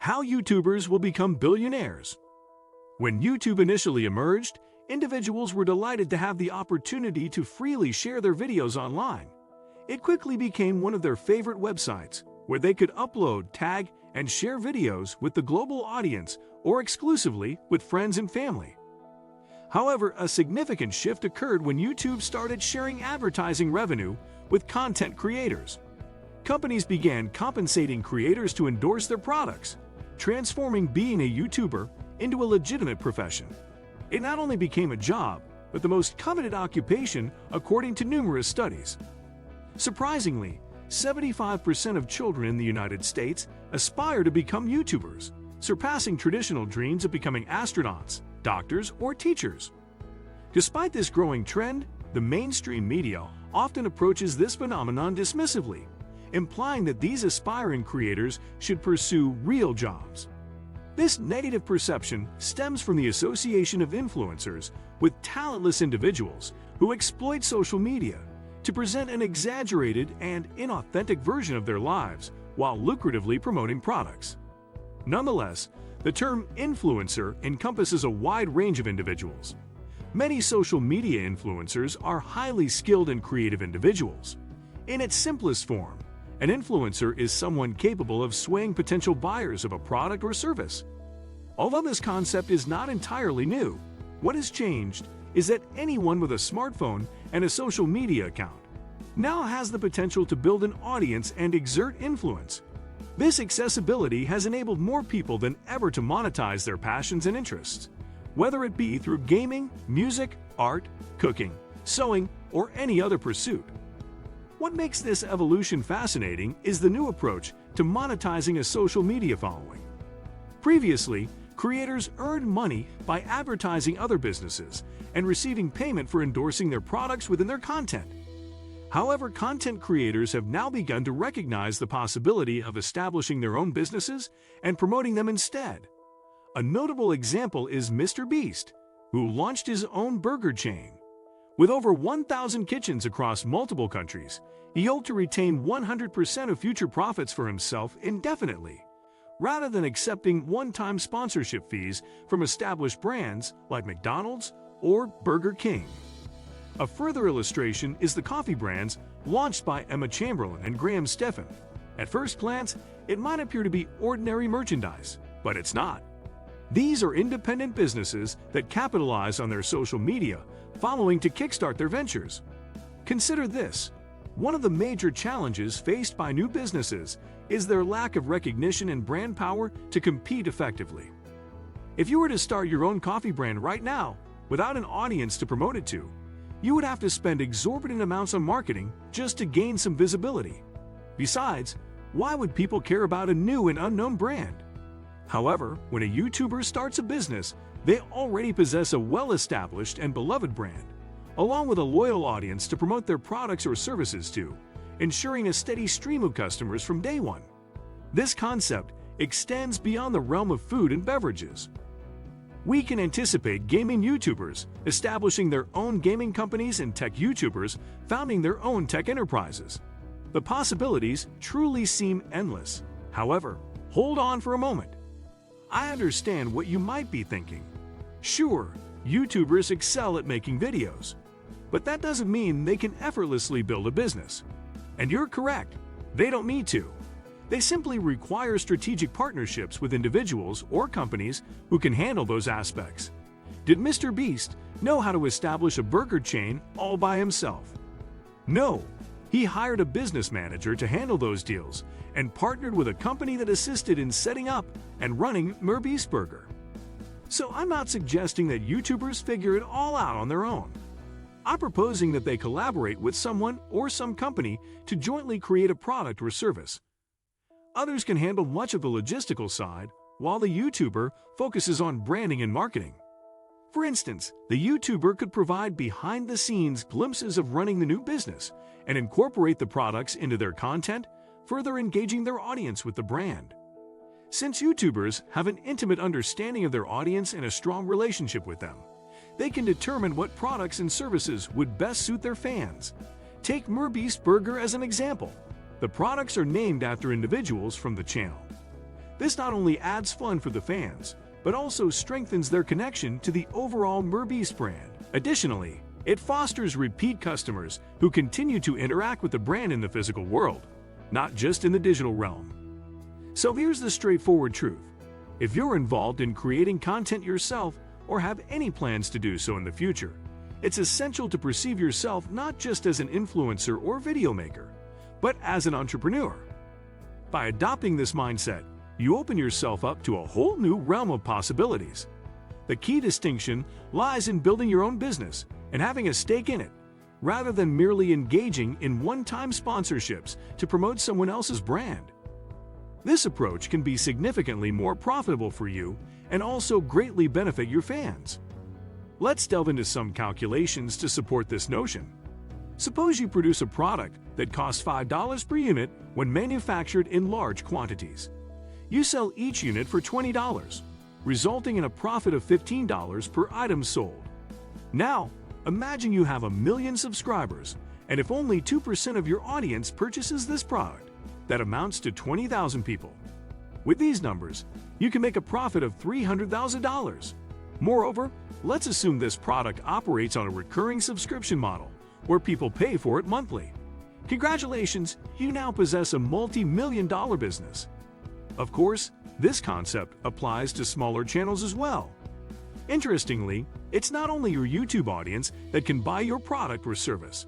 How YouTubers will become billionaires. When YouTube initially emerged, individuals were delighted to have the opportunity to freely share their videos online. It quickly became one of their favorite websites, where they could upload, tag, and share videos with the global audience or exclusively with friends and family. However, a significant shift occurred when YouTube started sharing advertising revenue with content creators. Companies began compensating creators to endorse their products, transforming being a YouTuber into a legitimate profession. It not only became a job, but the most coveted occupation according to numerous studies. Surprisingly, 75% of children in the United States aspire to become YouTubers, surpassing traditional dreams of becoming astronauts, doctors, or teachers. Despite this growing trend, the mainstream media often approaches this phenomenon dismissively, implying that these aspiring creators should pursue real jobs. This negative perception stems from the association of influencers with talentless individuals who exploit social media to present an exaggerated and inauthentic version of their lives while lucratively promoting products. Nonetheless, the term influencer encompasses a wide range of individuals. Many social media influencers are highly skilled and creative individuals. In its simplest form, an influencer is someone capable of swaying potential buyers of a product or service. Although this concept is not entirely new, what has changed is that anyone with a smartphone and a social media account now has the potential to build an audience and exert influence. This accessibility has enabled more people than ever to monetize their passions and interests, whether it be through gaming, music, art, cooking, sewing, or any other pursuit. What makes this evolution fascinating is the new approach to monetizing a social media following. Previously, creators earned money by advertising other businesses and receiving payment for endorsing their products within their content. However, content creators have now begun to recognize the possibility of establishing their own businesses and promoting them instead. A notable example is Mr. Beast, who launched his own burger chain. With over 1,000 kitchens across multiple countries, he hoped to retain 100% of future profits for himself indefinitely, rather than accepting one-time sponsorship fees from established brands like McDonald's or Burger King. A further illustration is the coffee brands launched by Emma Chamberlain and Graham Stephan. At first glance, it might appear to be ordinary merchandise, but it's not. These are independent businesses that capitalize on their social media following to kickstart their ventures. Consider this. One of the major challenges faced by new businesses is their lack of recognition and brand power to compete effectively. If you were to start your own coffee brand right now, without an audience to promote it to, you would have to spend exorbitant amounts on marketing just to gain some visibility. Besides, why would people care about a new and unknown brand? However, when a YouTuber starts a business, they already possess a well-established and beloved brand, along with a loyal audience to promote their products or services to, ensuring a steady stream of customers from day one. This concept extends beyond the realm of food and beverages. We can anticipate gaming YouTubers establishing their own gaming companies and tech YouTubers founding their own tech enterprises. The possibilities truly seem endless. However, hold on for a moment. I understand what you might be thinking. Sure, YouTubers excel at making videos, but that doesn't mean they can effortlessly build a business. And you're correct, they don't need to. They simply require strategic partnerships with individuals or companies who can handle those aspects. Did Mr. Beast know how to establish a burger chain all by himself? No, he hired a business manager to handle those deals and partnered with a company that assisted in setting up and running Mr. Burger. So I'm not suggesting that YouTubers figure it all out on their own. I'm proposing that they collaborate with someone or some company to jointly create a product or service. Others can handle much of the logistical side, while the YouTuber focuses on branding and marketing. For instance, the YouTuber could provide behind-the-scenes glimpses of running the new business and incorporate the products into their content, further engaging their audience with the brand. Since YouTubers have an intimate understanding of their audience and a strong relationship with them, they can determine what products and services would best suit their fans. Take Mr. Burger as an example. The products are named after individuals from the channel. This not only adds fun for the fans, but also strengthens their connection to the overall MrBeast brand. Additionally, it fosters repeat customers who continue to interact with the brand in the physical world, not just in the digital realm. So here's the straightforward truth. If you're involved in creating content yourself or have any plans to do so in the future, it's essential to perceive yourself not just as an influencer or video maker, but as an entrepreneur. By adopting this mindset, you open yourself up to a whole new realm of possibilities. The key distinction lies in building your own business and having a stake in it, rather than merely engaging in one-time sponsorships to promote someone else's brand. This approach can be significantly more profitable for you and also greatly benefit your fans. Let's delve into some calculations to support this notion. Suppose you produce a product that costs $5 per unit when manufactured in large quantities. You sell each unit for $20, resulting in a profit of $15 per item sold. Now, imagine you have 1 million subscribers, and if only 2% of your audience purchases this product, that amounts to 20,000 people. With these numbers, you can make a profit of $300,000. Moreover, let's assume this product operates on a recurring subscription model, where people pay for it monthly. Congratulations, you now possess a multi-million-dollar business. Of course, this concept applies to smaller channels as well. Interestingly, it's not only your YouTube audience that can buy your product or service.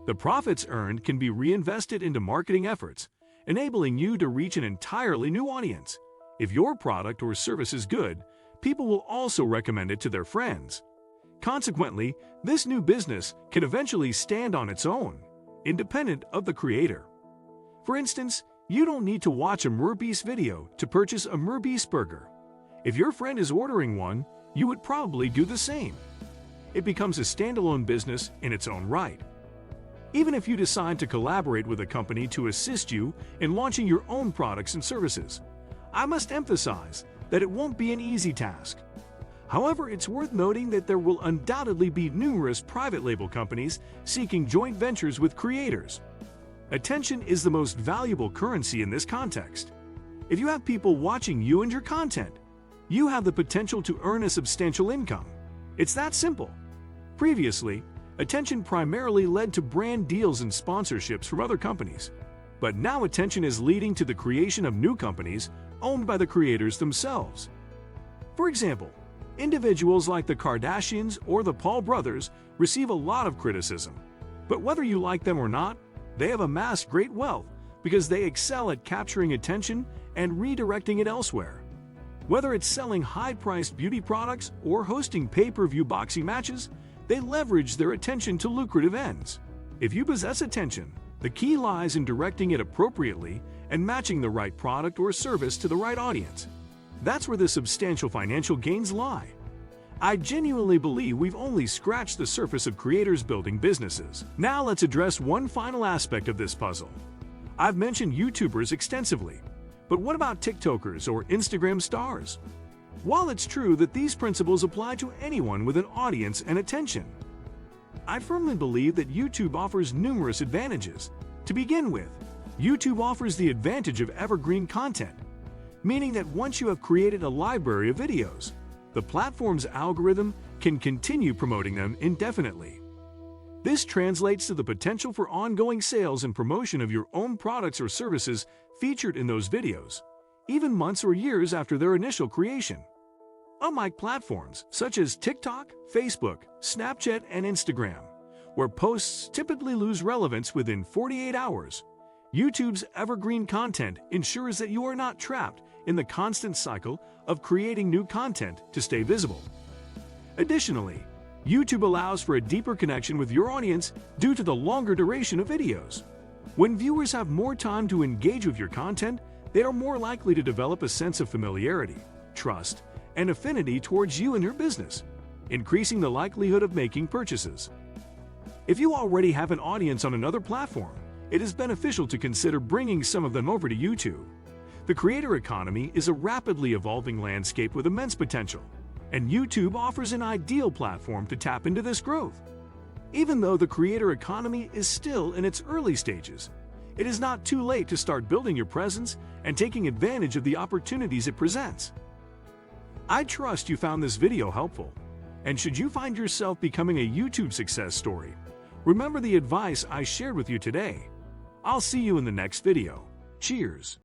The profits earned can be reinvested into marketing efforts, enabling you to reach an entirely new audience. If your product or service is good, people will also recommend it to their friends. Consequently, this new business can eventually stand on its own, independent of the creator. For instance, you don't need to watch a MrBeast video to purchase a MrBeast burger. If your friend is ordering one, you would probably do the same. It becomes a standalone business in its own right. Even if you decide to collaborate with a company to assist you in launching your own products and services, I must emphasize that it won't be an easy task. However, it's worth noting that there will undoubtedly be numerous private label companies seeking joint ventures with creators. Attention is the most valuable currency in this context. If you have people watching you and your content, you have the potential to earn a substantial income. It's that simple. Previously, attention primarily led to brand deals and sponsorships from other companies, but now attention is leading to the creation of new companies owned by the creators themselves. For example, individuals like the Kardashians or the Paul brothers receive a lot of criticism, but whether you like them or not, they have amassed great wealth because they excel at capturing attention and redirecting it elsewhere. Whether it's selling high-priced beauty products or hosting pay-per-view boxing matches, they leverage their attention to lucrative ends. If you possess attention, the key lies in directing it appropriately and matching the right product or service to the right audience. That's where the substantial financial gains lie. I genuinely believe we've only scratched the surface of creators building businesses. Now let's address one final aspect of this puzzle. I've mentioned YouTubers extensively, but what about TikTokers or Instagram stars? While it's true that these principles apply to anyone with an audience and attention, I firmly believe that YouTube offers numerous advantages. To begin with, YouTube offers the advantage of evergreen content, meaning that once you have created a library of videos, the platform's algorithm can continue promoting them indefinitely. This translates to the potential for ongoing sales and promotion of your own products or services featured in those videos, even months or years after their initial creation. Unlike platforms such as TikTok, Facebook, Snapchat, and Instagram, where posts typically lose relevance within 48 hours, YouTube's evergreen content ensures that you are not trapped in the constant cycle of creating new content to stay visible. Additionally, YouTube allows for a deeper connection with your audience due to the longer duration of videos. When viewers have more time to engage with your content, they are more likely to develop a sense of familiarity, trust, and affinity towards you and your business, increasing the likelihood of making purchases. If you already have an audience on another platform, it is beneficial to consider bringing some of them over to YouTube. The creator economy is a rapidly evolving landscape with immense potential, and YouTube offers an ideal platform to tap into this growth. Even though the creator economy is still in its early stages, It is not too late to start building your presence and taking advantage of the opportunities it presents. I trust you found this video helpful, and should you find yourself becoming a YouTube success story, remember the advice I shared with you today. I'll see you in the next video. Cheers!